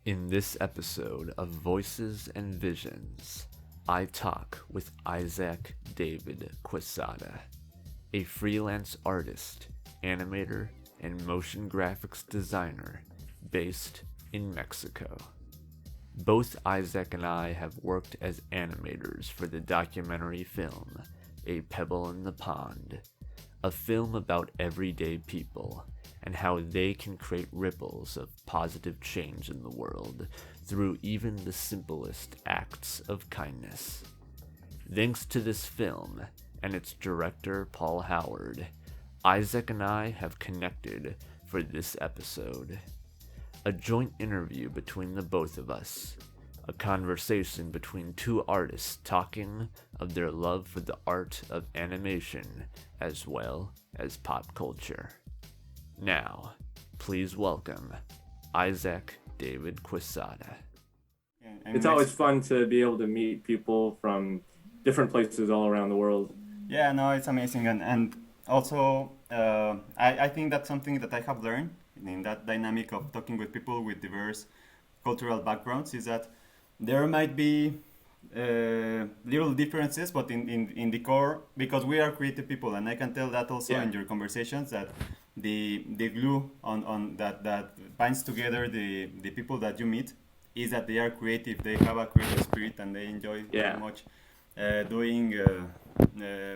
In this episode of Voices and Visions, I talk with Isaac David Quesada, a freelance artist, animator, and motion graphics designer based in Mexico. Both Isaac and I have worked as animators for the documentary film A Pebble in the Pond, a film about everyday people and how they can create ripples of positive change in the world through even the simplest acts of kindness. Thanks to this film and its director Paul Howard, Isaac and I have connected for this episode. A joint interview between the both of us, a conversation between two artists talking of their love for the art of animation as well as pop culture. Now, please welcome Isaac David Quesada. It's always fun to be able to meet people from different places all around the world. Yeah, no, it's amazing. And also, I think that's something that I have learned in that dynamic of talking with people with diverse cultural backgrounds is that there might be little differences, but in the core, because we are creative people, and I can tell that also in your conversations that the glue on that binds together the people that you meet is that they are creative, they have a creative spirit, and they enjoy very much doing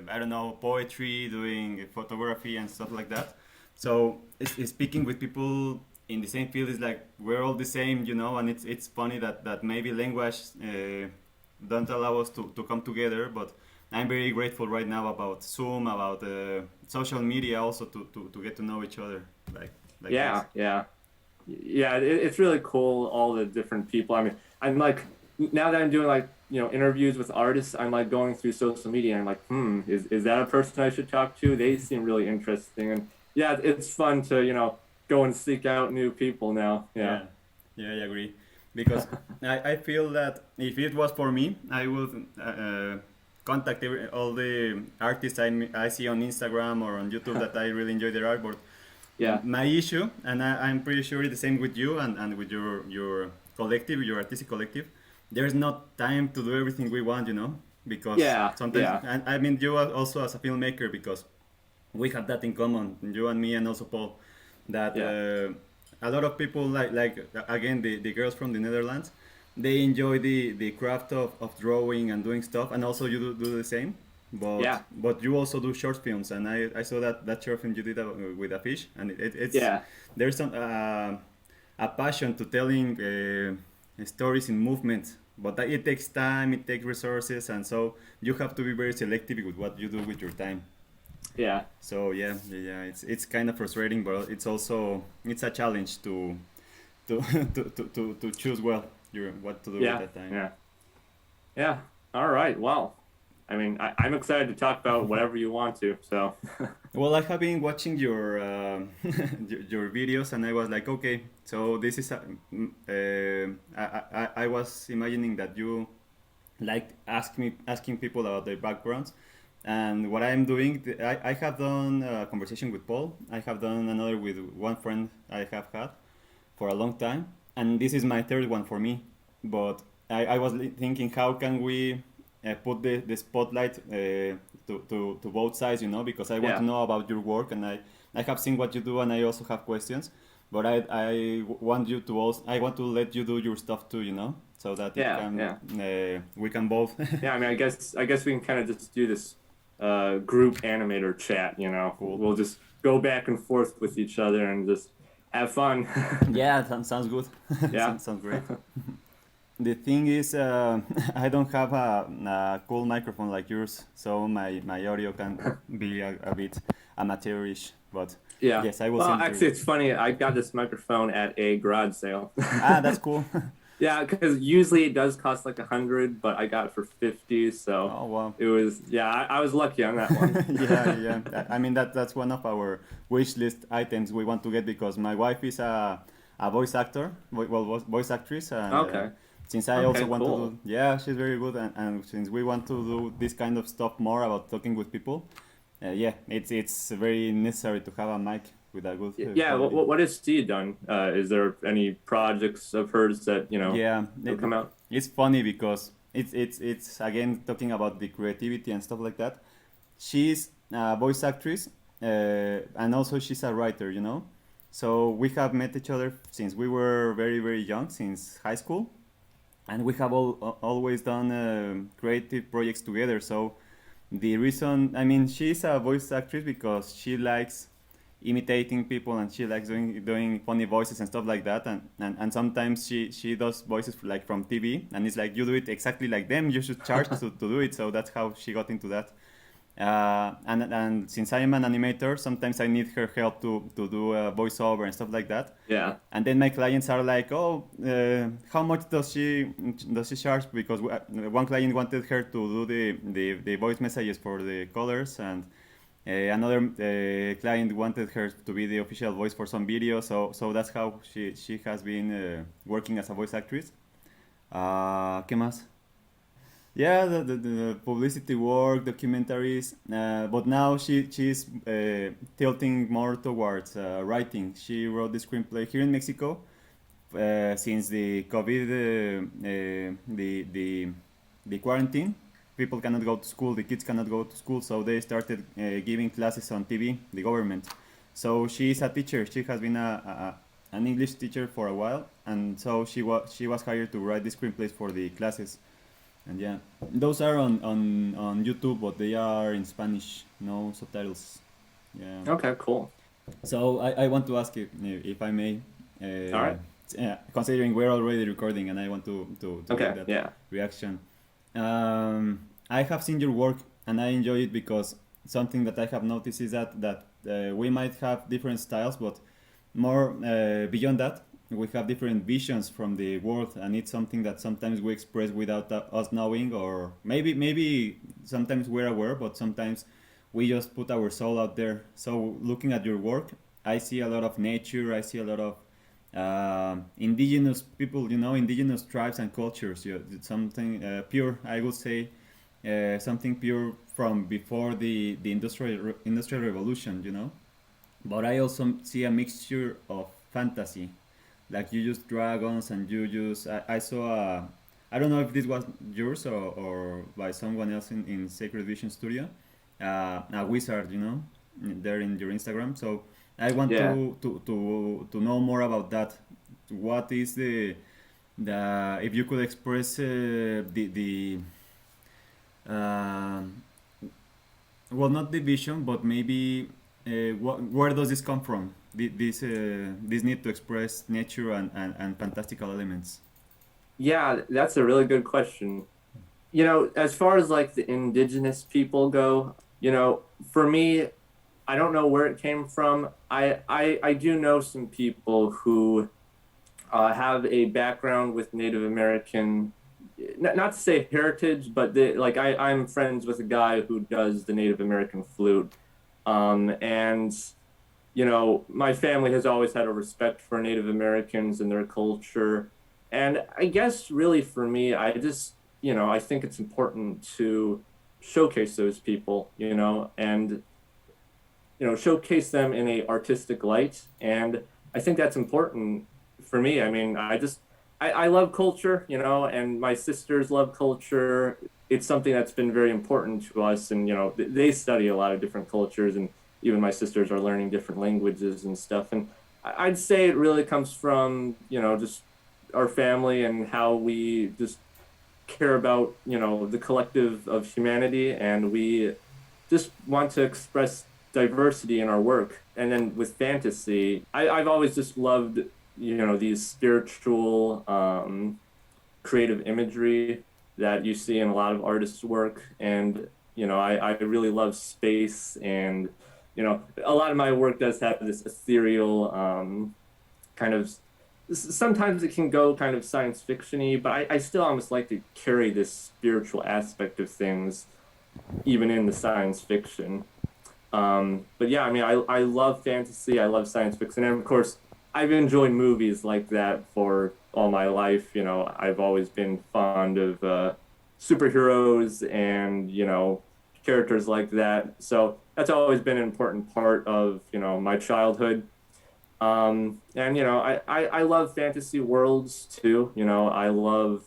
I don't know, poetry, doing photography and stuff like that. So it's speaking with people in the same field is like we're all the same, you know, and it's funny that maybe language don't allow us to come together, but I'm very grateful right now about Zoom, about social media also to get to know each other like yeah, this. it's really cool, all the different people. I mean, I'm like, now that I'm doing like, you know, interviews with artists, I'm like going through social media and I'm like, is that a person I should talk to? They seem really interesting. And yeah, it's fun to, you know, go and seek out new people now. Yeah, I agree. Because I feel that if it was for me, I would contact all the artists I see on Instagram or on YouTube that I really enjoy their artwork. Yeah. My issue, and I'm pretty sure it's the same with you and with your collective, your artistic collective, there's not time to do everything we want, you know? Because sometimes, and I mean, you are also as a filmmaker, because we have that in common, you and me and also Paul, that a lot of people like again the girls from the Netherlands, they enjoy the craft of drawing and doing stuff, and also you do the same, but you also do short films, and I saw that short film you did with a fish, and it's there's some a passion to telling stories in movement, but it takes time, it takes resources, and so you have to be very selective with what you do with your time. Yeah. So it's kind of frustrating, but it's a challenge to choose well what to do with that time. Yeah. All right. Well, I mean, I'm excited to talk about whatever you want to. So. Well, I have been watching your your videos, and I was like, okay, so this is I was imagining that you like asking people about their backgrounds. And what I'm doing, I have done a conversation with Paul. I have done another with one friend I have had for a long time. And this is my third one for me. But I was thinking, how can we put the spotlight to both sides, you know? Because I want to know about your work, and I have seen what you do, and I also have questions. But I want you to also, I want to let you do your stuff too, you know? So that we can both. Yeah, I mean, I guess we can kind of just do this group animator chat, you know. Cool. We'll just go back and forth with each other and just have fun. Yeah, that sounds good. Yeah. sounds great. The thing is, I don't have a cool microphone like yours, so my audio can be a bit amateurish, but yes, I will send actually, it's funny, I got this microphone at a garage sale. That's cool. Yeah, because usually it does cost like 100, but I got it for 50, so wow. It was, I was lucky on that one. Yeah. I mean, that's one of our wish list items we want to get, because my wife is a voice actor, voice actress, and since I also want to do, she's very good, and since we want to do this kind of stuff more about talking with people, it's very necessary to have a mic with a good Yeah, quality. what has Sia done? Is there any projects of hers that, Yeah, have come out? it's funny because it's again talking about the creativity and stuff like that. She's a voice actress, and also she's a writer, you know. So we have met each other since we were very very young, since high school, and we have always done creative projects together. So the reason, I mean, she's a voice actress because she likes imitating people and she likes doing funny voices and stuff like that, and sometimes she does voices like from TV, and it's like, you do it exactly like them, you should charge to do it. So that's how she got into that. And since I am an animator, sometimes I need her help to do a voiceover and stuff like that. Yeah. And then my clients are like, "Oh, how much does she charge?" Because one client wanted her to do the voice messages for the colors, and another client wanted her to be the official voice for some video. So that's how she has been working as a voice actress. ¿Qué más? Yeah, the publicity work, documentaries, but now she's tilting more towards writing. She wrote the screenplay here in Mexico. Since the COVID, the quarantine, people cannot go to school, the kids cannot go to school, so they started giving classes on TV, the government. So she is a teacher. She has been an English teacher for a while, and so she was hired to write the screenplays for the classes. And yeah, those are on YouTube, but they are in Spanish, no subtitles. Yeah. Okay, cool. So I want to ask you, if I may. All right. Considering we're already recording, and I want to Okay, get that yeah. reaction. I have seen your work, and I enjoy it because something that I have noticed is that we might have different styles, but more beyond that, we have different visions from the world, and it's something that sometimes we express without us knowing, or maybe sometimes we're aware, but sometimes we just put our soul out there. So looking at your work, I see a lot of nature, I see a lot of indigenous people, you know, indigenous tribes and cultures. Something pure, I would say, something pure from before the industrial revolution, you know. But I also see a mixture of fantasy, like you use dragons and you use. I saw I don't know if this was yours or by someone else in Sacred Vision Studio, a wizard, you know, there in your Instagram. So I want Yeah. to know more about that. What is the if you could express the well, not the vision, but maybe where does this come from? This need to express nature and fantastical elements. Yeah, that's a really good question. As far as like the indigenous people go, for me, I don't know where it came from. I do know some people who have a background with Native American, not to say heritage, but I'm friends with a guy who does the Native American flute. And my family has always had a respect for Native Americans and their culture. And I guess really for me, I just, I think it's important to showcase those people, and, showcase them in a artistic light. And I think that's important for me. I mean, I love culture, and my sisters love culture. It's something that's been very important to us. And, they study a lot of different cultures, and even my sisters are learning different languages and stuff. And I'd say it really comes from, just our family and how we just care about, the collective of humanity. And we just want to express diversity in our work. And then with fantasy, I've always just loved, these spiritual, creative imagery that you see in a lot of artists' work. And, I really love space, and, a lot of my work does have this ethereal kind of, sometimes it can go kind of science fiction-y, but I still almost like to carry this spiritual aspect of things, even in the science fiction. But yeah, I mean, I love fantasy, I love science fiction, and of course, I've enjoyed movies like that for all my life. I've always been fond of superheroes and, characters like that. So that's always been an important part of, my childhood. And I love fantasy worlds too. I love,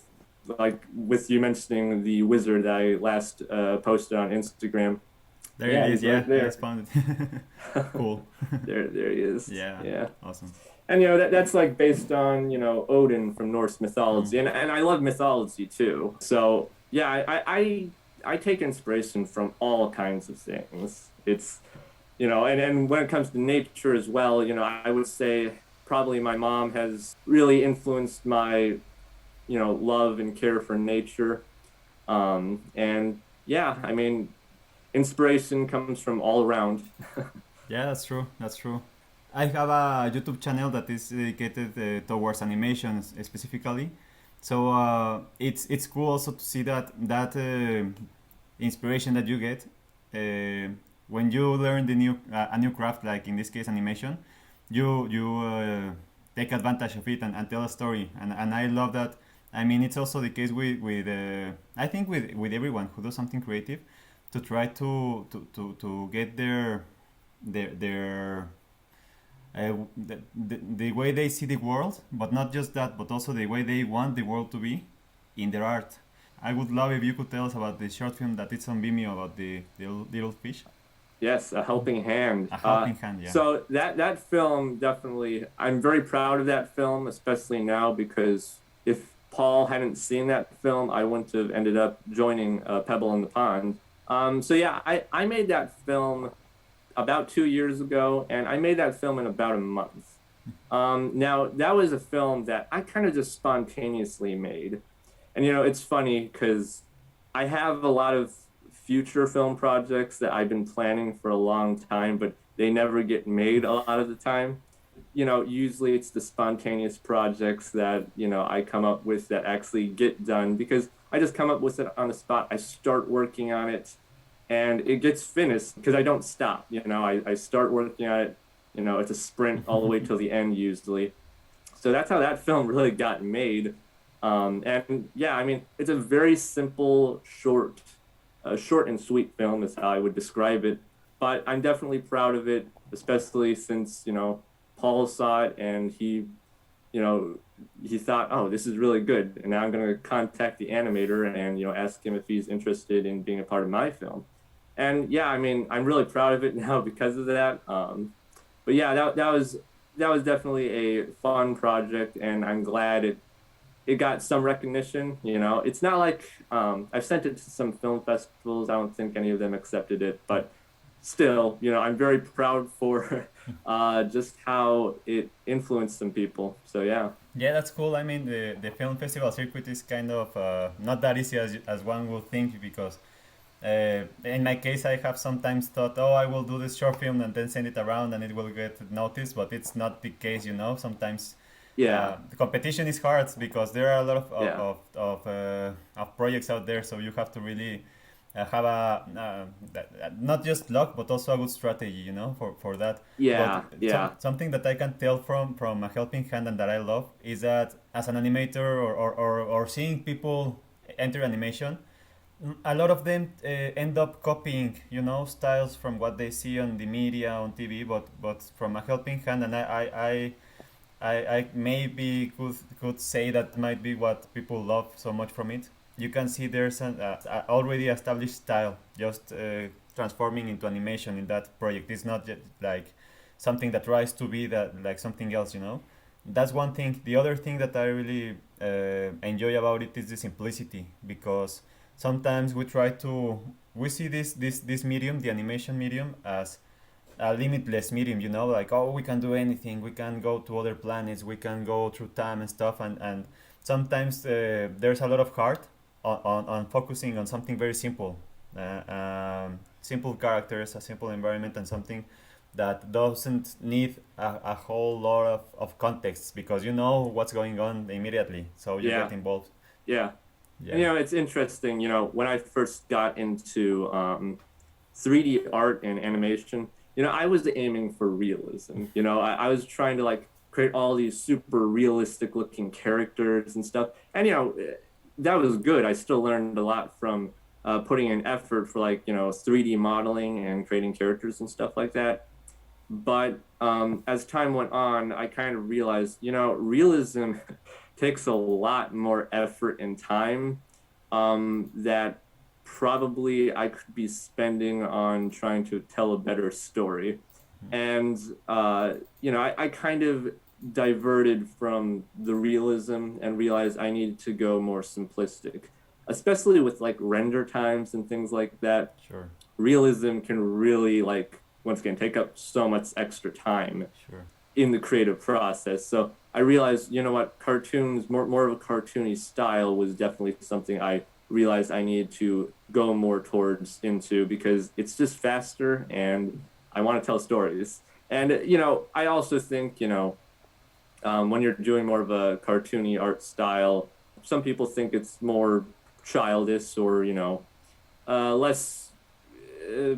like with you mentioning the wizard that I last posted on Instagram. There Yeah, it is. he's Yeah, right there. I found it. Cool. There he is. Yeah. Yeah. Awesome. And that's like based on Odin from Norse mythology, and I love mythology too. So yeah, I take inspiration from all kinds of things. It's and when it comes to nature as well, I would say probably my mom has really influenced my love and care for nature. And yeah, I mean, inspiration comes from all around. Yeah, that's true. That's true. I have a YouTube channel that is dedicated towards animations specifically. So it's cool also to see that inspiration that you get when you learn the new a new craft, like in this case animation. You take advantage of it and tell a story, and I love that. I mean, it's also the case with I think with everyone who does something creative, to try to get their the way they see the world, but not just that, but also the way they want the world to be in their art. I would love if you could tell us about the short film that it's on Vimeo about the little fish. Yes, A Helping Hand. A helping hand, yeah. So that film definitely, I'm very proud of that film, especially now, because if Paul hadn't seen that film, I wouldn't have ended up joining Pebble in the Pond. So yeah, I made that film about 2 years ago, and I made that film in about a month. Now, that was a film that I kind of just spontaneously made. And it's funny because I have a lot of future film projects that I've been planning for a long time, but they never get made a lot of the time. Usually it's the spontaneous projects that, I come up with that actually get done, because I just come up with it on the spot. I start working on it and it gets finished because I don't stop. I start working on it, it's a sprint all the way till the end usually. So that's how that film really got made. And yeah, I mean, it's a very simple, short and sweet film is how I would describe it. But I'm definitely proud of it, especially since, Paul saw it and he thought, oh, this is really good. And now I'm going to contact the animator and, ask him if he's interested in being a part of my film. And yeah, I mean, I'm really proud of it now because of that. But yeah, that was definitely a fun project, and I'm glad it got some recognition. It's not like I've sent it to some film festivals. I don't think any of them accepted it, but still, I'm very proud for just how it influenced some people. So yeah. Yeah, that's cool. I mean, the film festival circuit is kind of not that easy as one would think, because in my case, I have sometimes thought, oh, I will do this short film and then send it around and it will get noticed, but it's not the case, Sometimes the competition is hard because there are a lot of projects out there, so you have to really have not just luck, but also a good strategy, for that. Yeah, but yeah. Something that I can tell from A Helping Hand and that I love is that as an animator or seeing people enter animation, a lot of them end up copying, styles from what they see on the media, on TV, but from A Helping Hand, and I maybe could say that might be what people love so much from it. You can see there's an already established style just transforming into animation in that project. It's not just like something that tries to be that like something else, That's one thing. The other thing that I really enjoy about it is the simplicity, because sometimes we see this medium, the animation medium, as a limitless medium, like, oh, we can do anything, we can go to other planets, we can go through time and stuff, and sometimes there's a lot of heart on focusing on something very simple, simple characters, a simple environment, and something that doesn't need a whole lot of context, because you know what's going on immediately, so you get involved. Yeah. And, it's interesting, when I first got into 3D art and animation, I was aiming for realism. I was trying to like create all these super realistic looking characters and stuff. And, that was good. I still learned a lot from putting in effort for like 3D modeling and creating characters and stuff like that. But as time went on, I kind of realized, realism takes a lot more effort and time that probably I could be spending on trying to tell a better story. And, I kind of diverted from the realism and realized I needed to go more simplistic, especially with like render times and things like that. Sure. Realism can really like once again take up so much extra time Sure. in the creative process. So I realized, cartoons, more of a cartoony style was definitely something I realized I needed to go more towards into because it's just faster and I want to tell stories. And I also think, when you're doing more of a cartoony art style, some people think it's more childish or less uh,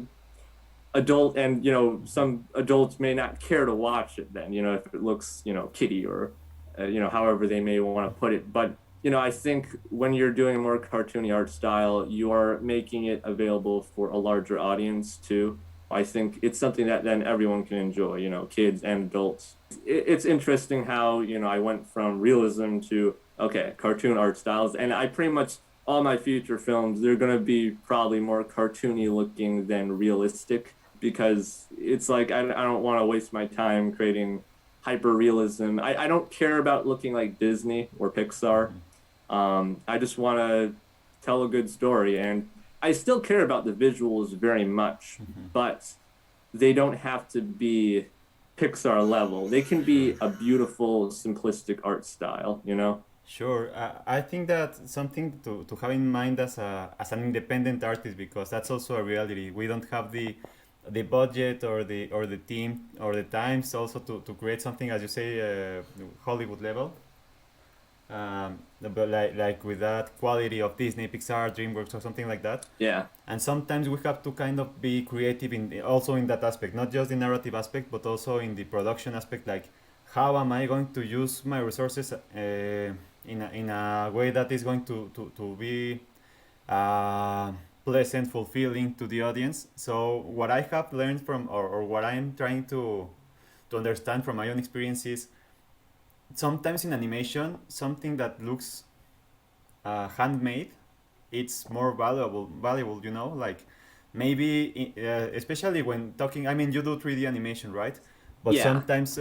adult, and some adults may not care to watch it then, if it looks kiddie or however they may want to put it. But I think when you're doing a more cartoony art style, you are making it available for a larger audience too. I think it's something that then everyone can enjoy, kids and adults. It's interesting how I went from realism to okay, cartoon art styles, and I pretty much all my future films, they're going to be probably more cartoony looking than realistic because it's like I don't want to waste my time creating hyper realism. I don't care about looking like Disney or Pixar. I just want to tell a good story, and I still care about the visuals very much, but they don't have to be Pixar level. They can be a beautiful, simplistic art style. Sure. I think that something to have in mind as an independent artist, because that's also a reality. We don't have the budget or the team or the times also to create something, as you say, Hollywood level. But like with that quality of Disney, Pixar, DreamWorks, or something like that. Yeah. And sometimes we have to kind of be creative also in that aspect, not just the narrative aspect, but also in the production aspect. Like, how am I going to use my resources in a way that is going to be pleasant, fulfilling to the audience? So what I have learned from, or what I'm trying to understand from my own experiences, sometimes in animation, something that looks handmade, it's more valuable, like maybe especially when talking, I mean, you do 3D animation, right? But Yeah. sometimes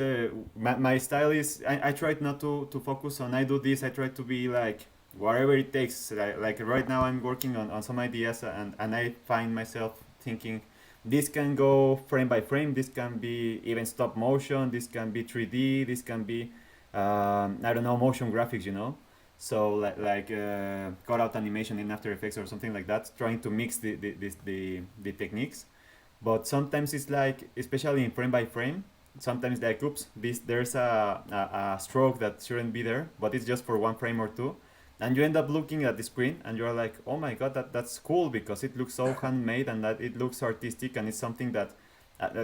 my style is, I try not to focus on I do this, I try to be like whatever it takes. Like right now I'm working on some ideas, and I find myself thinking this can go frame by frame, this can be even stop motion, this can be 3D, this can be I don't know, motion graphics. So like cutout animation in After Effects or something like that, trying to mix the techniques. But sometimes it's like, especially in frame by frame, sometimes like oops, there's a stroke that shouldn't be there, but it's just for one frame or two, and you end up looking at the screen and you're like, oh my god, that's cool, because it looks so handmade and that it looks artistic, and it's something that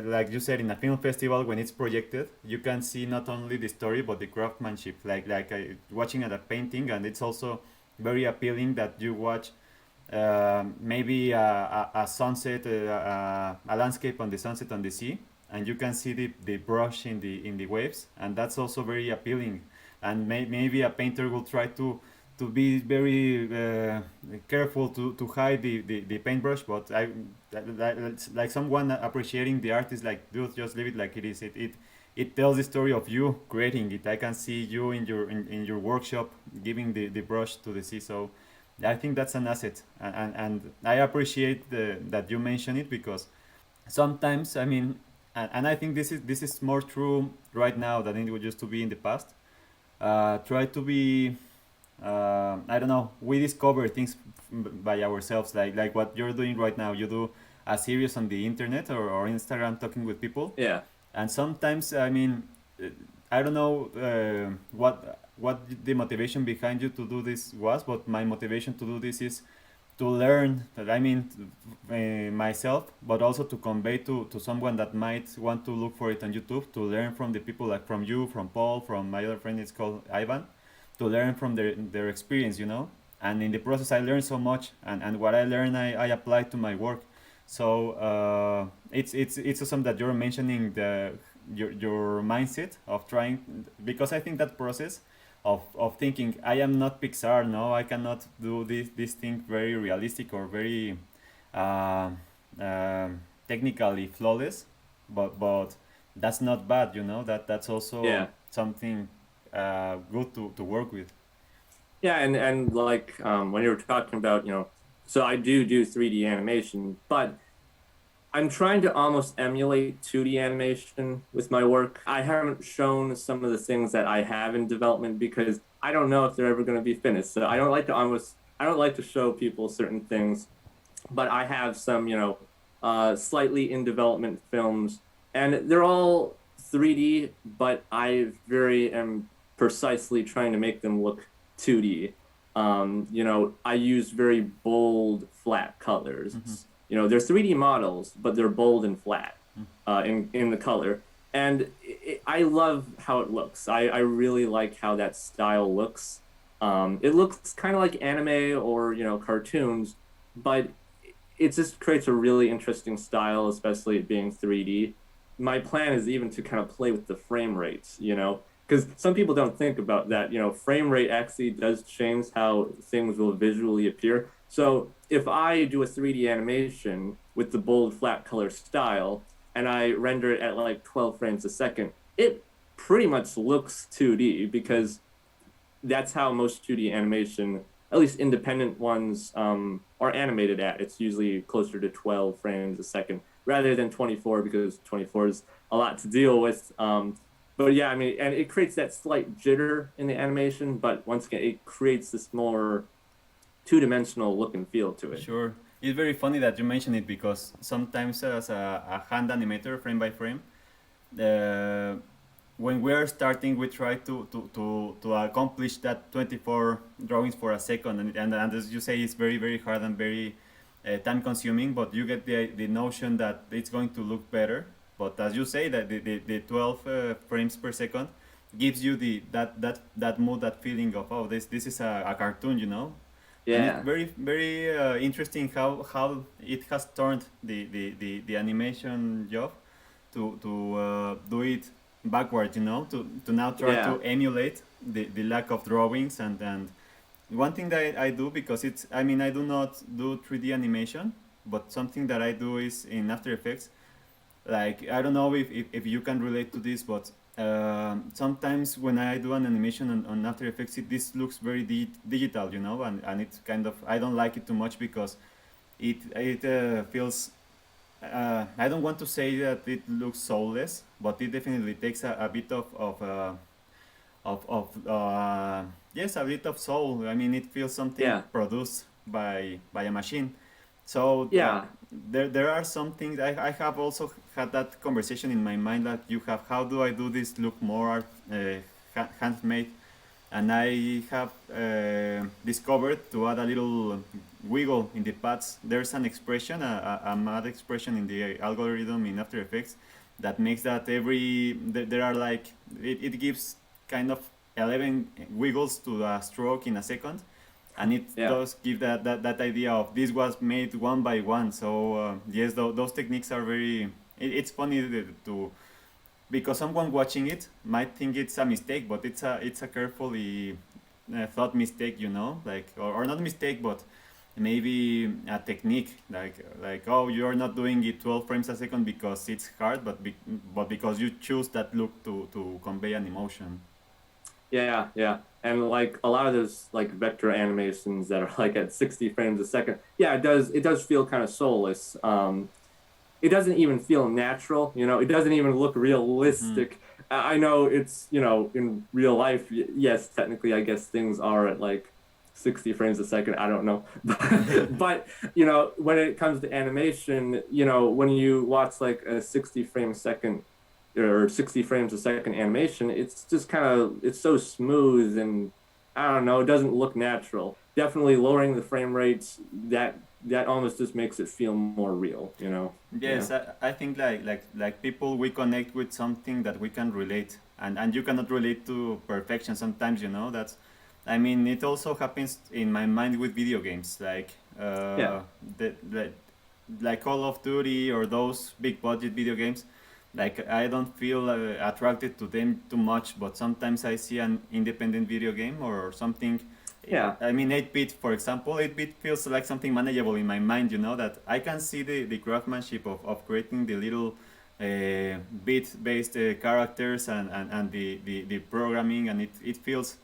like you said, in a film festival, when it's projected, you can see not only the story but the craftsmanship, like watching at a painting. And it's also very appealing that you watch maybe a sunset, a landscape on the sunset on the sea, and you can see the brush in the waves, and that's also very appealing. And maybe a painter will try to be very careful to hide the paintbrush, but like someone appreciating the art is like, dude, just leave it like it is. It tells the story of you creating it. I can see you in your workshop giving the brush to the sea. So I think that's an asset, and I appreciate that you mention it, because sometimes, I mean, and I think this is more true right now than it used to be in the past. Try to be I don't know, we discover things by ourselves, like what you're doing right now. You do a series on the internet or Instagram, talking with people, Yeah. and sometimes, I mean, uh, I don't know what the motivation behind you to do this was, but my motivation to do this is to learn that, I mean, myself, but also to convey to someone that might want to look for it on YouTube, to learn from the people, like from you, from Paul, from my other friend, it's called Ivan, to learn from their experience. and in the process I learned so much, and what I learned I apply to my work. So it's awesome that you're mentioning your mindset of trying, because I think that process of thinking I am not Pixar, no, I cannot do this thing very realistic or very uh, technically flawless, but that's not bad, that's also Yeah. something good to work with. Yeah, and like when you were talking about, so I do 3D animation, but I'm trying to almost emulate 2D animation with my work. I haven't shown some of the things that I have in development because I don't know if they're ever going to be finished. So I don't like to show people certain things, but I have some, slightly in development films, and they're all 3D, but I very am precisely trying to make them look 2D. I use very bold, flat colors. Mm-hmm. They're 3D models, but they're bold and flat in the color. And I love how it looks. I really like how that style looks. It looks kind of like anime or, cartoons, but it just creates a really interesting style, especially it being 3D. My plan is even to kind of play with the frame rates, because some people don't think about that. Frame rate actually does change how things will visually appear. So if I do a 3D animation with the bold, flat color style, and I render it at like 12 frames a second, it pretty much looks 2D because that's how most 2D animation, at least independent ones, are animated at. It's usually closer to 12 frames a second rather than 24 because 24 is a lot to deal with. But yeah, I mean, and it creates that slight jitter in the animation, but once again, it creates this more two-dimensional look and feel to it. Sure. It's very funny that you mention it, because sometimes as a hand animator, frame by frame, uh, when we are starting, we try to accomplish that 24 drawings for a second, and as you say, it's very, very hard and very time consuming, but you get the notion that it's going to look better. But as you say, that the 12 frames per second gives you that mood, that feeling of, oh, this is a cartoon, and it's Yeah, very, very interesting how it has turned the animation job to do it backwards, to now try yeah, to emulate the lack of drawings. And one thing that I do, because I mean, I do not do 3D animation, but something that I do is in After Effects. Like, I don't know if you can relate to this, but sometimes when I do an animation on After Effects, this looks very digital, and it's kind of, I don't like it too much, because it feels, I don't want to say that it looks soulless, but it definitely takes a bit of yes, a bit of soul. I mean, it feels something yeah, produced by a machine. So yeah, there are some things I have also had that conversation in my mind that you have. How do I do this look more handmade? And I have discovered to add a little wiggle in the pads. There's an expression, a mad expression in the algorithm in After Effects that makes that there are like, it gives kind of 11 wiggles to a stroke in a second, and it yeah. does give that idea of this was made one by one. So yes, those techniques are very, it's funny to because someone watching it might think it's a mistake, but it's a carefully thought mistake, like, or not mistake, but maybe a technique, like, oh, you're not doing it 12 frames a second because it's hard, but because you choose that look to convey an emotion. Yeah, yeah. And like a lot of those like vector animations that are like at 60 frames a second, yeah, it does feel kind of soulless. It doesn't even feel natural, it doesn't even look Mm-hmm. realistic. I know it's, in real life, yes, technically I guess things are at like 60 frames a second, I don't know. But, when it comes to animation, when you watch like a 60 frame a second or 60 frames a second animation, it's just kind of, it's so smooth and I don't know, it doesn't look natural. Definitely lowering the frame rates, that almost just makes it feel more real. Yeah. Yes, I think like people, we connect with something that we can relate, and you cannot relate to perfection sometimes. That's I mean, it also happens in my mind with video games, like Yeah. the like Call of Duty or those big budget video games. Like I don't feel attracted to them too much, but sometimes I see an independent video game or something. Yeah. I mean, 8-bit, for example, 8-bit feels like something manageable in my mind, you know, that I can see the craftsmanship of creating the little bit-based characters and the programming, and it feels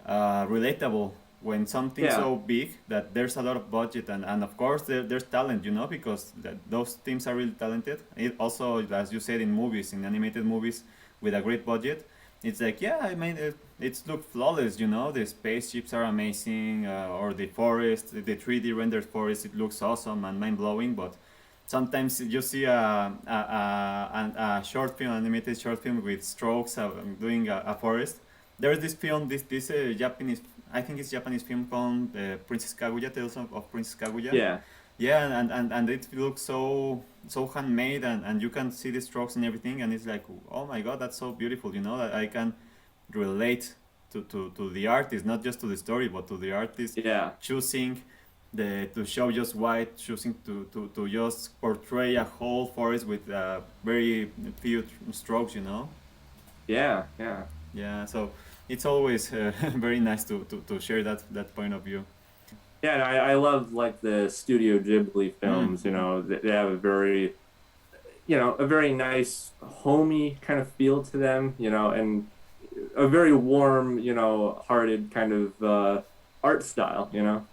relatable when something Yeah. so big that there's a lot of budget and of course there's talent, you know, because those teams are really talented. It also, as you said, in movies, in animated movies with a great budget, it's like, yeah, I mean, it's look flawless, you know, the spaceships are amazing, or the forest, the 3D rendered forest, it looks awesome and mind-blowing. But sometimes you see a short film, animated short film with strokes doing a forest. There's this film, this Japanese, I think it's Japanese film called Princess Kaguya, Tales of Princess Kaguya. Yeah. Yeah, and it looks so handmade, and you can see the strokes and everything, and it's like, oh my god, that's so beautiful, you know, that I can relate to the artist, not just to the story, but to the artist Yeah. choosing to show just white, choosing to just portray a whole forest with very few strokes, you know. Yeah. Yeah. Yeah, so it's always very nice to share that point of view. Yeah, and I love like the Studio Ghibli films. You know, they have a very, a very nice, homey kind of feel to them. You know, and a very warm, hearted kind of art style. You know.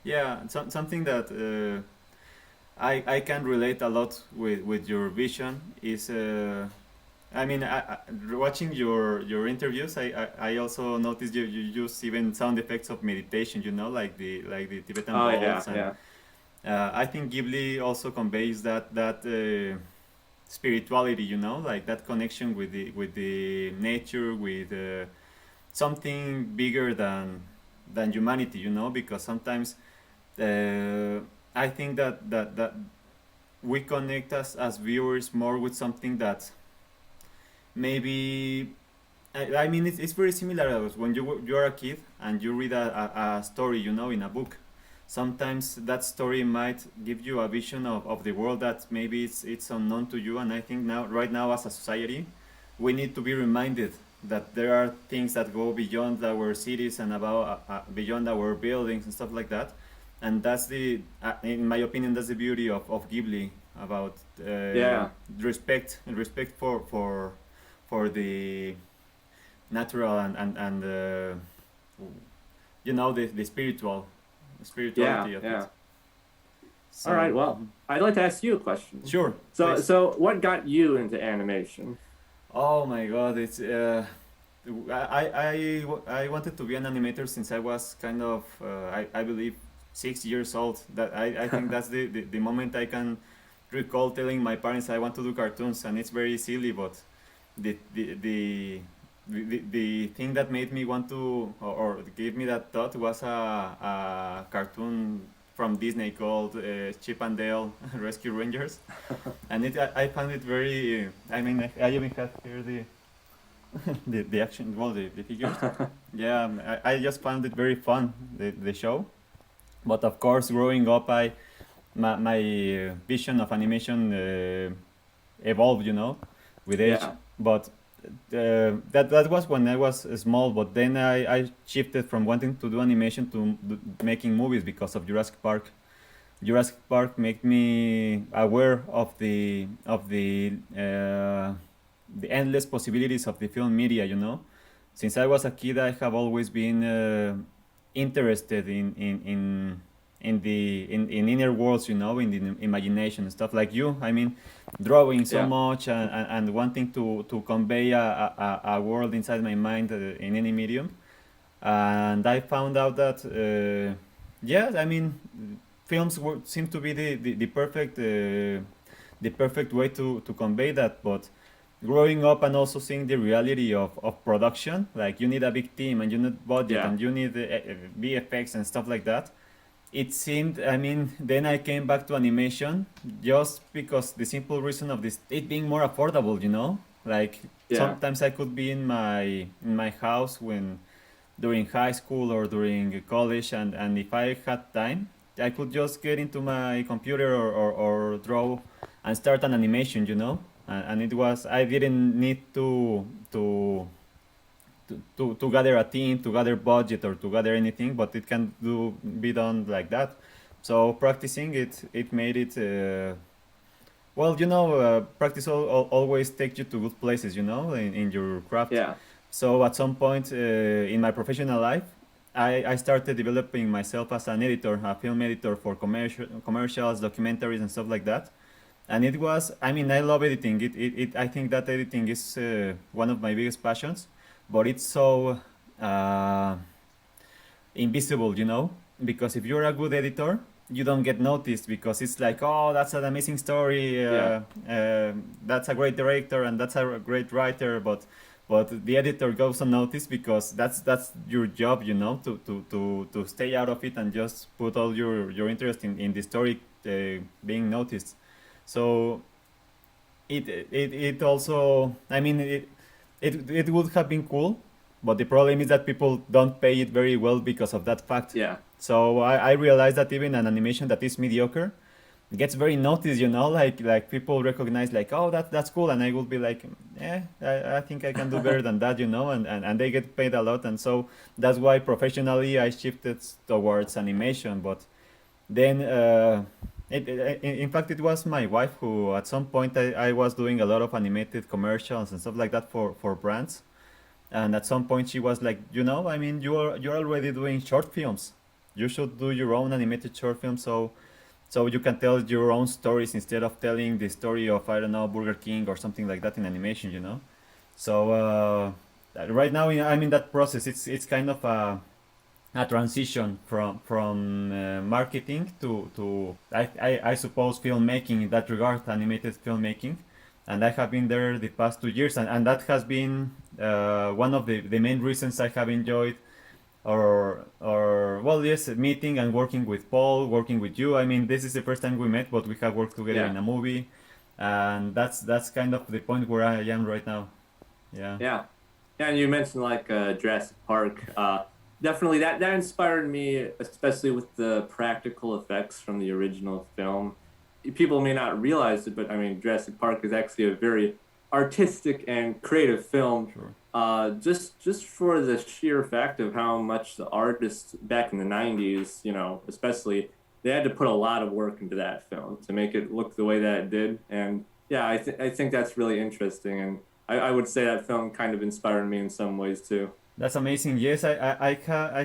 Yeah, something that I can relate a lot with your vision is I mean, watching your interviews, I also noticed you use even sound effects of meditation, you know, like the Tibetan Oh bells, yeah, and yeah, I think Ghibli also conveys that spirituality, you know, like that connection with the nature, with something bigger than humanity, you know, because sometimes I think that we connect us as viewers more with something that maybe I mean it's very similar as when you're a kid and you read a story, you know, in a book. Sometimes that story might give you a vision of the world that maybe it's unknown to you, and I think right now as a society we need to be reminded that there are things that go beyond our cities and about beyond our buildings and stuff like that. And that's in my opinion, that's the beauty of Ghibli, about yeah, respect for the natural and you know, the spirituality yeah, of yeah. it. All right. So Well, I'd like to ask you a question. sure, So, please. so what got you into animation? Oh my god, it's I wanted to be an animator since I was kind of I believe 6 years old. That I think that's the moment I can recall telling my parents I want to do cartoons, and it's very silly, but the the the the thing that made me want to or gave me that thought was a cartoon from Disney called Chip and Dale Rescue Rangers, and I found it very. I mean, I even have here the action, well, the figures. Yeah, I just found it very fun, the show. But of course, growing up, my vision of animation evolved, you know, with age. Yeah, But that was when I was small. But then I shifted from wanting to do animation to making movies because of Jurassic Park. Jurassic Park made me aware of the endless possibilities of the film media. You know, since I was a kid, I have always been interested in inner worlds, you know, in the imagination and stuff like you. I mean, drawing so yeah, much and wanting to convey a world inside my mind in any medium. And I found out that yeah, I mean, films seem to be the perfect way to convey that. But growing up and also seeing the reality of production, like you need a big team and you need budget yeah, and you need VFX and stuff like that. It seemed, I mean, then I came back to animation just because the simple reason of this it being more affordable, you know, like yeah, sometimes I could be in my house when during high school or during college, and if I had time, I could just get into my computer or draw and start an animation, you know. And it was, I didn't need to gather a team, to gather budget, or to gather anything, but it can be done like that. So practicing it made it. Well, you know, practice always takes you to good places, you know, in your craft. Yeah. So at some point in my professional life, I started developing myself as an editor, a film editor for commercials, documentaries, and stuff like that. And it was, I mean, I love editing. I think that editing is one of my biggest passions, but it's so uh, invisible, you know, because if you're a good editor, you don't get noticed because it's like, oh, that's an amazing story, Yeah. that's a great director, and that's a great writer, but the editor goes unnoticed because that's your job, you know, to stay out of it and just put all your interest in the story being noticed. So it also, I mean, it would have been cool, but the problem is that people don't pay it very well because of that fact. Yeah. So I realized that even an animation that is mediocre gets very noticed, you know, like people recognize like, oh, that's cool, and I will be like, I think I can do better than that, you know, and they get paid a lot, and so that's why professionally I shifted towards animation. But then in fact it was my wife who at some point I was doing a lot of animated commercials and stuff like that for brands, and at some point she was like, you know, I mean, you're already doing short films, you should do your own animated short film, so you can tell your own stories instead of telling the story of, I don't know, Burger King or something like that in animation, you know. So right now I'm in that process. It's kind of a transition from marketing to I suppose filmmaking in that regard, animated filmmaking, and I have been there the past 2 years, and that has been one of the main reasons I have enjoyed, or well, yes, meeting and working with Paul, working with you. I mean, this is the first time we met, but we have worked together Yeah. in a movie, and that's kind of the point where I am right now. Yeah. Yeah. Yeah, and you mentioned like Jurassic Park. Definitely that inspired me, especially with the practical effects from the original film. People may not realize it, but I mean, Jurassic Park is actually a very artistic and creative film. Sure. Just for the sheer fact of how much the artists back in the '90s, you know, especially, they had to put a lot of work into that film to make it look the way that it did. And yeah, I think that's really interesting, and I would say that film kind of inspired me in some ways too. That's amazing. Yes, I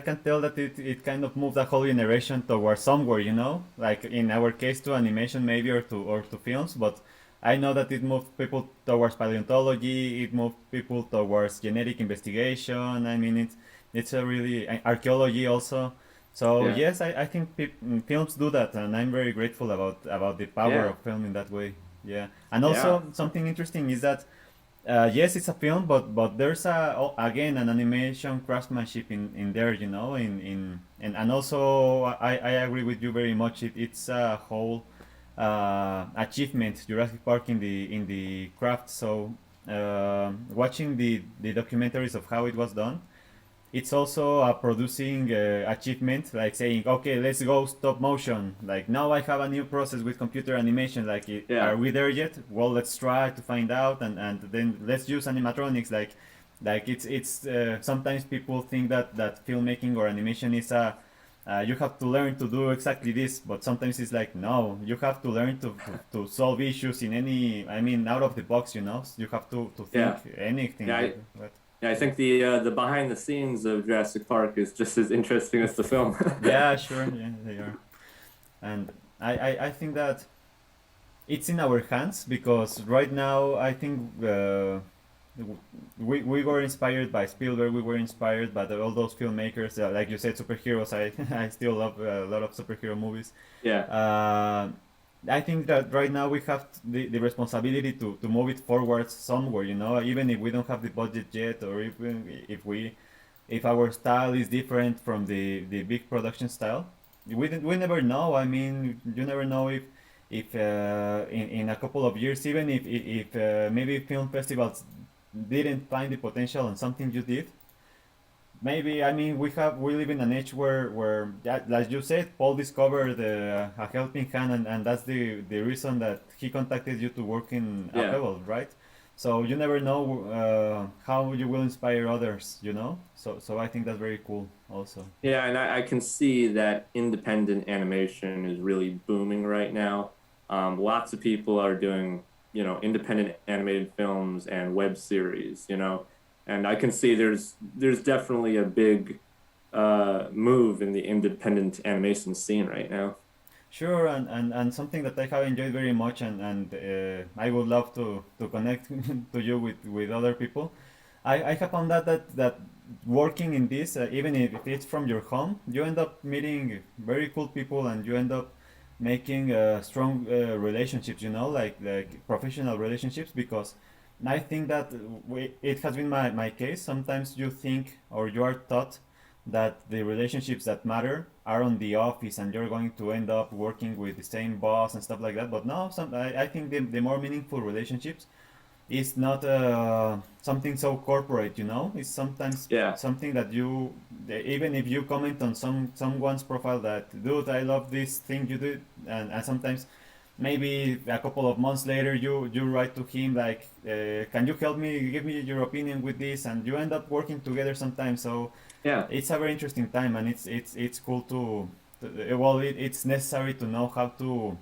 can tell that it kind of moved the whole generation towards somewhere, you know, like in our case to animation maybe or to films, but I know that it moved people towards paleontology, it moved people towards genetic investigation. I mean, it's a really archaeology also. So Yeah. yes, I think films do that, and I'm very grateful about the power Yeah. of film in that way. Yeah, and Yeah. also something interesting is that yes, it's a film, but there's again an animation craftsmanship in there, you know, and also I agree with you very much. It's a whole achievement, Jurassic Park in the craft. So watching the documentaries of how it was done, it's also a producing achievement, like saying, okay, let's go stop motion, like now I have a new process with computer animation, like Yeah. are we there yet? Well, let's try to find out, and then let's use animatronics, like it's sometimes people think that filmmaking or animation is a you have to learn to do exactly this, but sometimes it's like, no, you have to learn to solve issues in any, I mean, out of the box, you know, you have to think Yeah. anything. Yeah. Yeah, I think the behind the scenes of Jurassic Park is just as interesting as the film. Yeah, sure. Yeah, they are. And I think that it's in our hands because right now I think we were inspired by Spielberg. We were inspired by all those filmmakers. Like you said, superheroes. I still love a lot of superhero movies. Yeah. Uh, I think that right now we have the responsibility to move it forward somewhere. You know, even if we don't have the budget yet, or even if our style is different from the big production style, we never know. I mean, you never know if in a couple of years, even if maybe film festivals didn't find the potential on something you did, maybe, I mean, we live in an age where that, like you said, Paul discovered a helping hand, and that's the reason that he contacted you to work in a Yeah. Pebble, right? So you never know how you will inspire others, you know. So I think that's very cool, also. Yeah, and I can see that independent animation is really booming right now. Lots of people are doing, independent animated films and web series, and I can see there's definitely a big move in the independent animation scene right now. Sure, and something that I have enjoyed very much, and I would love to connect to you with other people. I have found that working in this, even if it's from your home, you end up meeting very cool people, and you end up making strong relationships. You know, like professional relationships, because I think that it has been my case. Sometimes you think or you are taught that the relationships that matter are on the office, and you're going to end up working with the same boss and stuff like that. But no, I think the more meaningful relationships is not something so corporate, you know. It's sometimes Yeah, something that even if you comment on someone's profile that, dude, I love this thing you did, and sometimes maybe a couple of months later you write to him like, can you help me, give me your opinion with this, and you end up working together sometimes. So yeah. it's a very interesting time, and it's cool well, it's necessary to know how to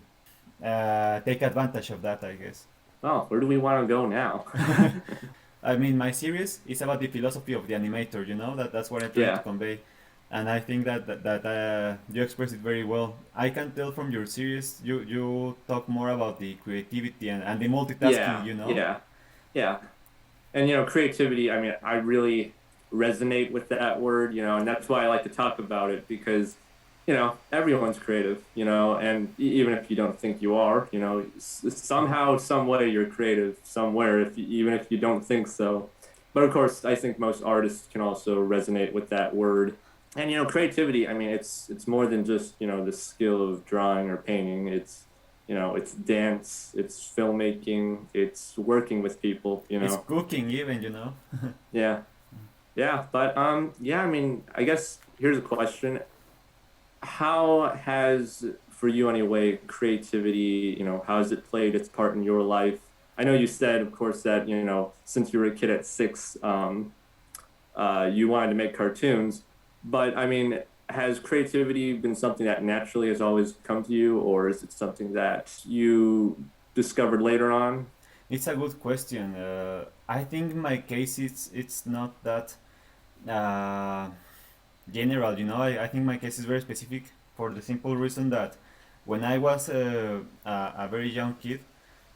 take advantage of that, I guess. Oh, where do we want to go now? I mean, my series is about the philosophy of the animator. You know, that's what I'm trying to Yeah, convey, and I think that you express it very well. I can tell from your series you talk more about the creativity and the multitasking. yeah, You know. yeah, yeah. And creativity, I mean, I really resonate with that word, and that's why I like to talk about it, because everyone's creative, and even if you don't think you are, somehow, some way you're creative somewhere, even if you don't think so. But of course, I think most artists can also resonate with that word. And creativity, I mean, it's more than just the skill of drawing or painting. It's dance, it's filmmaking, it's working with people, It's cooking even, you know. yeah. Yeah, but yeah, I mean, I guess here's a question. How has, for you anyway, creativity, how has it played its part in your life? I know you said, of course, that, since you were a kid at 6, you wanted to make cartoons, but I mean, has creativity been something that naturally has always come to you, or is it something that you discovered later on? It's a good question. I think in my case it's not that uh, general, you know. I think my case is very specific for the simple reason that when I was a very young kid,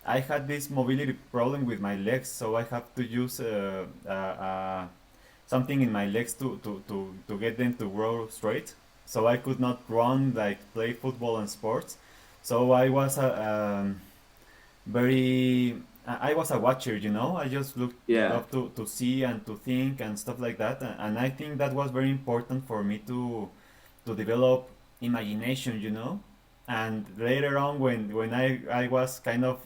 I had this mobility problem with my legs, so I have to use something in my legs to get them to grow straight. So I could not run, like play football and sports. So I was very I was a watcher, you know. I just Yeah, love to see and to think and stuff like that, and I think that was very important for me to develop imagination, you know. And later on, when I was kind of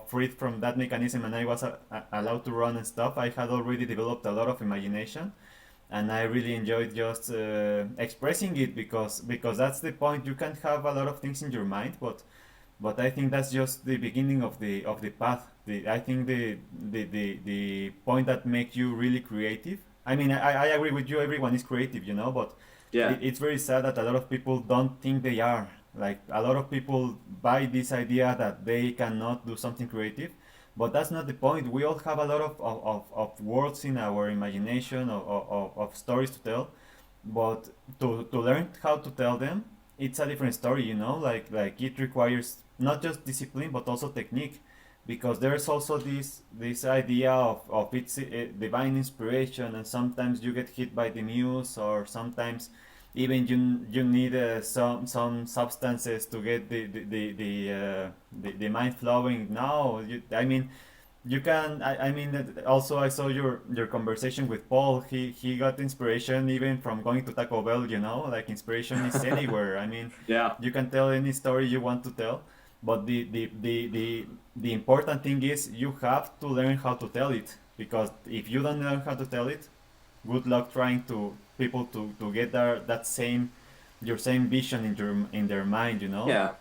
freed from that mechanism, and I was allowed to run and stuff, I had already developed a lot of imagination, and I really enjoyed just expressing it, because that's the point. You can have a lot of things in your mind, but I think that's just the beginning of the path. I think the point that makes you really creative. I mean, I agree with you. Everyone is creative, you know, but yeah, it's very sad that a lot of people don't think they are. Like a lot of people buy this idea that they cannot do something creative, but that's not the point. We all have a lot of words in our imagination, of stories to tell, but to learn how to tell them, it's a different story, you know. Like it requires not just discipline but also technique, because there's also this idea of it's divine inspiration, and sometimes you get hit by the muse, or sometimes even you need some substances to get the mind flowing. No, I mean, you can. I mean, also I saw your conversation with Paul. He got inspiration even from going to Taco Bell. You know, like inspiration is anywhere. I mean, yeah, you can tell any story you want to tell, but the important thing is you have to learn how to tell it, because if you don't learn how to tell it, good luck trying people to get that same your same vision in their mind, you know. Yeah.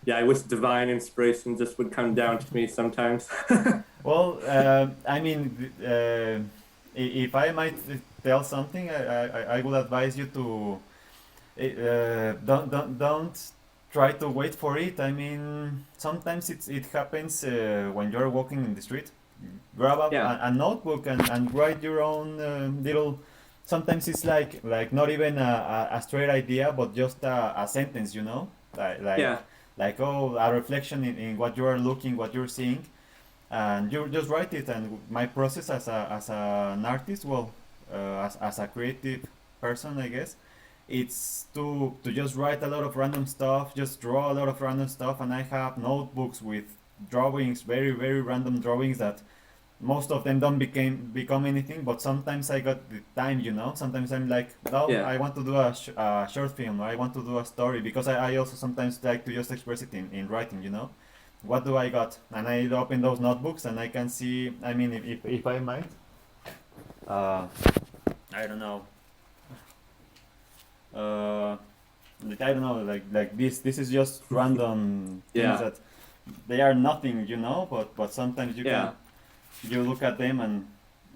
Yeah, I wish divine inspiration just would come down to me sometimes. Well, I mean, if I might tell something, I would advise you to don't try to wait for it. I mean, sometimes it happens when you're walking in the street. Grab up Yeah. a notebook and write your own little. Sometimes it's like not even a straight idea, but just a sentence, you know, Yeah. like oh, a reflection in what you are looking, what you're seeing, and you just write it. And my process as an artist, well, as a creative person, I guess, it's to just write a lot of random stuff, just draw a lot of random stuff, and I have notebooks with drawings, very random drawings that most of them don't become anything, but sometimes I got the time, you know. Sometimes I'm like, no, Yeah. I want to do a short film, or I want to do a story, because I also sometimes like to just express it in writing, you know. What do I got? And I open those notebooks and I can see, I mean, if I might, uh, I don't know, I don't know, like this is just random things Yeah. that they are nothing, you know, but sometimes you Yeah. can you look at them and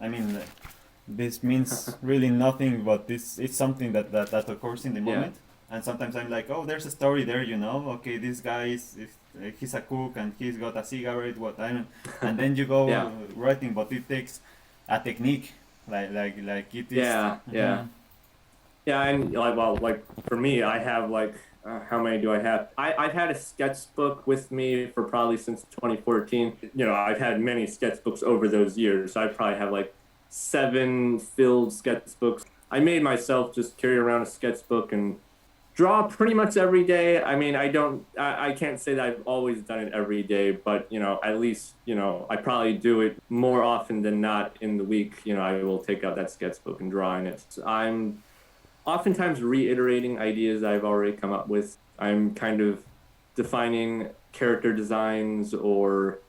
I mean this means really nothing, but this it's something that occurs in the Yeah. moment. And sometimes I'm like, oh, there's a story there, you know. Okay, this guy he's a cook and he's got a cigarette, what I don't. And then you go Yeah. writing, but it takes a technique, like it is. Yeah. Yeah. Mhm. Yeah, and like, well, like for me, I have like, how many do I have? I've had a sketchbook with me for probably since 2014. You know, I've had many sketchbooks over those years. So I probably have like 7 filled sketchbooks. I made myself just carry around a sketchbook and draw pretty much every day. I mean, I can't say that I've always done it every day, but you know, at least, you know, I probably do it more often than not in the week. You know, I will take out that sketchbook and draw in it. I'm oftentimes reiterating ideas I've already come up with. I'm kind of defining character designs or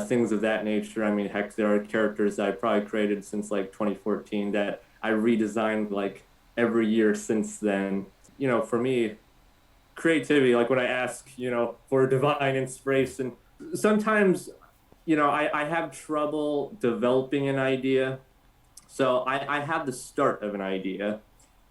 things of that nature. I mean, heck, there are characters that I probably created since like 2014 that I redesigned like every year since then. You know, for me, creativity, like when I ask, you know, for divine inspiration, sometimes, you know, I have trouble developing an idea. So I have the start of an idea,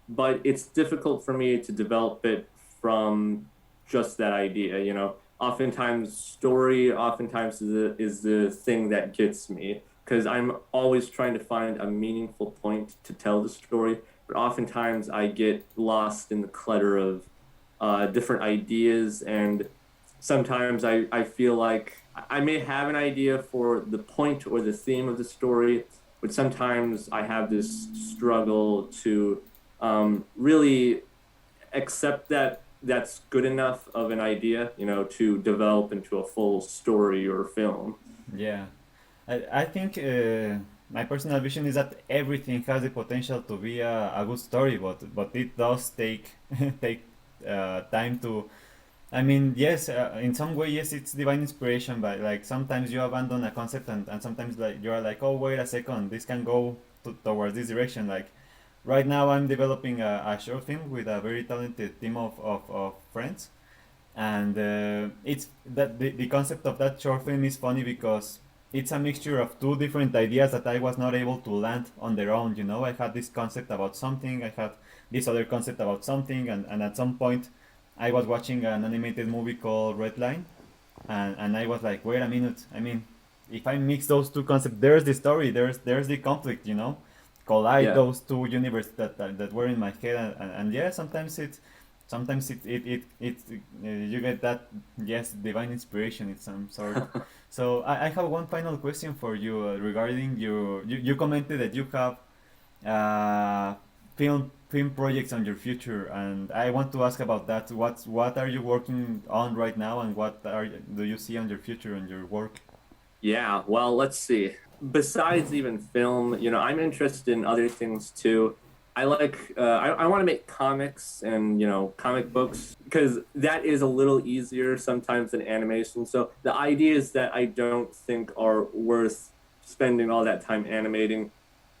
but it's difficult for me to develop it from just that idea, you know. Oftentimes story oftentimes is the thing that gets me, because I'm always trying to find a meaningful point to tell the story, but oftentimes I get lost in the clutter of different ideas, and sometimes I feel like I may have an idea for the point or the theme of the story, but sometimes I have this struggle to really accept that that's good enough of an idea, you know, to develop into a full story or film. Yeah, I think my personal vision is that everything has the potential to be a good story, but it does take take time to. I mean, yes, in some way, yes, it's divine inspiration, but like sometimes you abandon a concept, and sometimes like you are like, oh, wait a second, this can go towards this direction. Like right now, I'm developing a short film with a very talented team of friends, and it's that the concept of that short film is funny because it's a mixture of two different ideas that I was not able to land on their own. You know, I had this concept about something, I had this other concept about something, and at some point I was watching an animated movie called Red Line, and I was like, wait a minute, I mean, if I mix those two concepts, there's the story, there's the conflict, you know, collide Yeah. those two universes that were in my head, and yeah, sometimes you get that, yes, divine inspiration in some sort. So I have one final question for you regarding you commented that you have film projects on your future, and I want to ask about that. What are you working on right now, and do you see on your future and your work? Yeah, well, let's see. Besides even film, you know, I'm interested in other things too. I like, I want to make comics and, you know, comic books, because that is a little easier sometimes than animation. So the ideas that I don't think are worth spending all that time animating,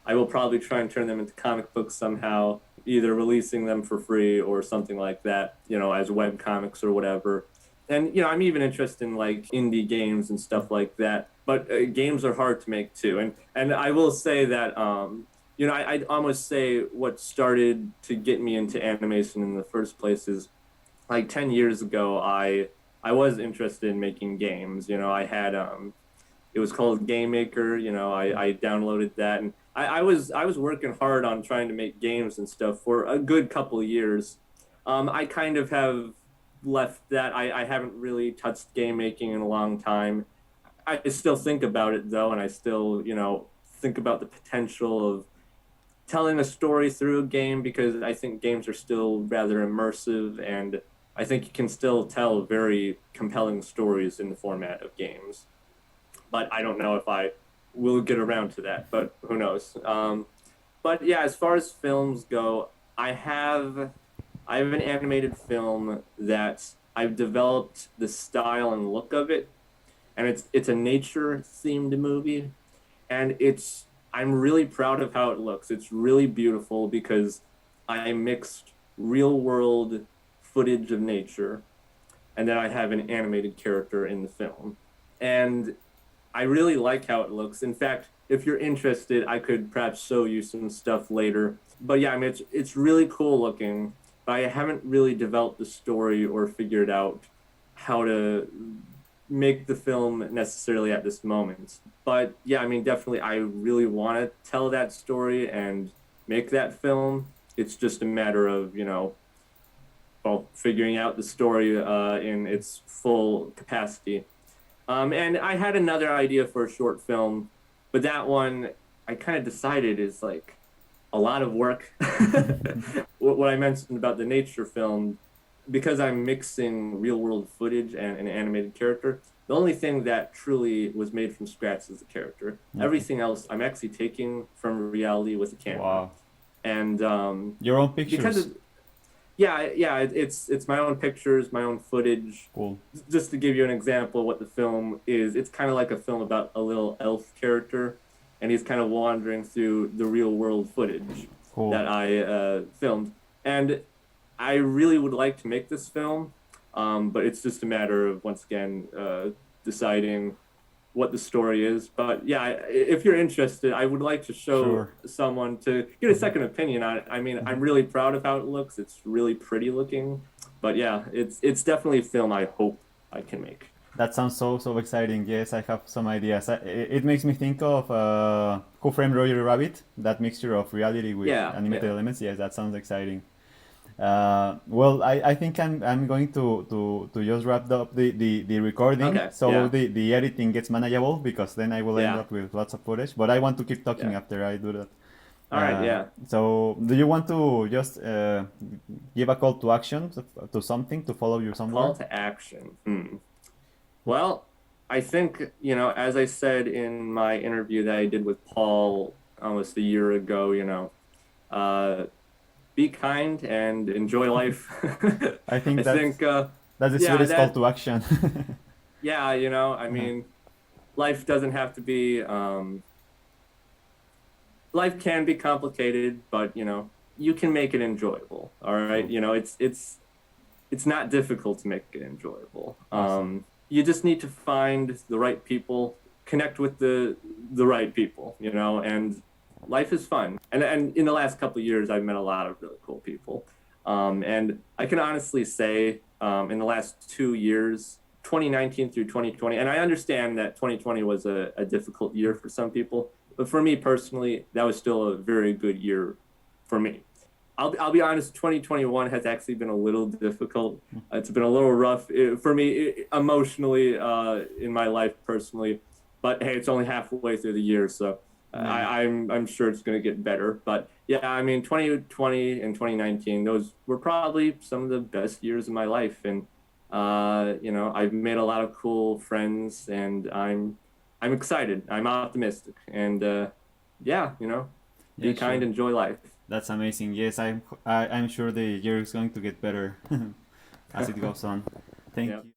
I will probably try and turn them into comic books somehow. either releasing them for free or something like that, as web comics or whatever. And I'm even interested in like indie games and stuff like that. But games are hard to make too. And I will say that I'd almost say what started to get me into animation in the first place is like 10 years ago. I was interested in making games. I had it was called Game Maker. I downloaded that, and I was working hard on trying to make games and stuff for a good couple of years. I kind of have left that. I haven't really touched game making in a long time. I still think about it though, and I still think about the potential of telling a story through a game, because I think games are still rather immersive, and I think you can still tell very compelling stories in the format of games. But I don't know if I will get around to that, but who knows? But yeah, as far as films go, I have an animated film that I've developed the style and look of it, and it's a nature themed movie, and I'm really proud of how it looks. It's really beautiful because I mixed real world footage of nature, and then I have an animated character in the film. And I really like how it looks. In fact, if you're interested, I could perhaps show you some stuff later. But yeah, I mean, it's really cool looking, but I haven't really developed the story or figured out how to make the film necessarily at this moment. But yeah, I mean, definitely, I really want to tell that story and make that film. It's just a matter of, well, figuring out the story in its full capacity. And I had another idea for a short film, but that one I kind of decided is like a lot of work. What I mentioned about the nature film, because I'm mixing real world footage and an animated character, the only thing that truly was made from scratch is the character. Okay. Everything else I'm actually taking from reality with a camera. Wow. And Your own pictures. because of, yeah, it's my own pictures, my own footage. Cool. Just to give you an example of what the film is, it's kind of like a film about a little elf character, and he's kind of wandering through the real world footage Cool. that I filmed. And I really would like to make this film, but it's just a matter of, once again, deciding what the story is. But yeah, if you're interested, I would like to show Sure. someone to get a second opinion on it. I mean, I'm really proud of how it looks. It's really pretty looking. But yeah, it's definitely a film I hope I can make. That sounds so exciting. Yes, I have some ideas. It makes me think of Who Framed Roger Rabbit. That mixture of reality with Yeah, animated yeah. elements. Yes, that sounds exciting. Well, I think I'm going to just wrap up the recording, Okay, so yeah. the editing gets manageable, because then I will end Yeah. up with lots of footage. But I want to keep talking Yeah. after I do that. All right, yeah. So, do you want to just give a call to action to something to follow you somewhere? Call to action. Well, I think, as I said in my interview that I did with Paul almost a year ago, be kind and enjoy life. I think I that's think, that's the yeah, sweetest call that- to action. yeah, I mean, life doesn't have to be, life can be complicated, but, you can make it enjoyable. All right. It's not difficult to make it enjoyable. Awesome. You just need to find the right people, connect with the right people, and life is fun. And in the last couple of years, I've met a lot of really cool people. And I can honestly say, in the last 2 years, 2019 through 2020, and I understand that 2020 was a difficult year for some people, but for me personally, that was still a very good year for me. I'll be honest, 2021 has actually been a little difficult. It's been a little rough for me emotionally in my life personally. But hey, it's only halfway through the year, so I'm sure it's going to get better. But yeah, I mean, 2020 and 2019, those were probably some of the best years of my life, and I've made a lot of cool friends, and I'm excited. I'm optimistic, and yeah, be Yeah, kind, sure. enjoy life. That's amazing. Yes, I'm sure the year is going to get better as it goes on. Thank Yeah. you.